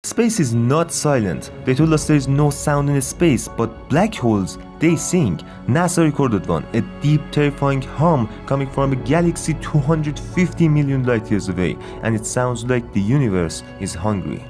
Space is not silent. They told us there is no sound in space, but black holes, they sing. NASA recorded one, a deep, terrifying hum coming from a galaxy 250 million light years away, and it sounds like the universe is hungry.